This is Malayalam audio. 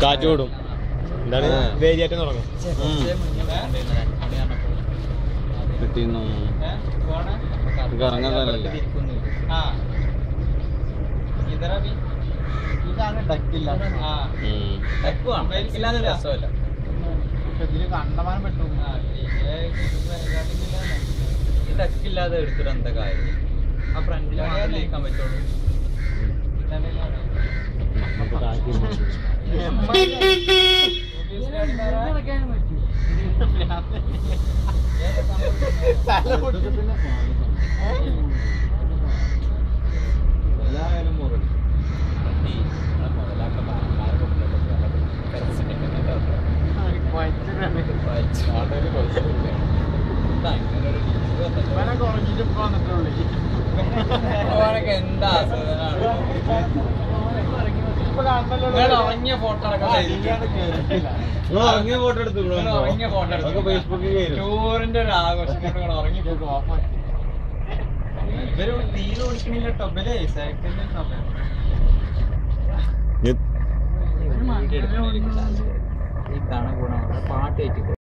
കാറ്റ് കൂടും എന്താണ് വേരിയാറ്റം തുടങ്ങും ഇതാണ് ഡക്കില്ലാതെ രസമല്ല ഇതില് കണ്ടമാനം പെട്ടു ഡക്കില്ലാതെ എടുത്തിട്ട് എന്താ കാര്യം ആ ഫ്രണ്ടിൽ ഇരിക്കാൻ പറ്റുള്ളൂ എന്താ ഫോട്ടോ എടുത്തു ടൂറിന്റെ ഒരു ആഘോഷം ഇവര് തീരെ ഓടിക്കണില്ല ടൊബിലെ സൈക്കിളിന്റെ ഇതാണ് ഗുണം പാട്ട് വെച്ചിട്ട്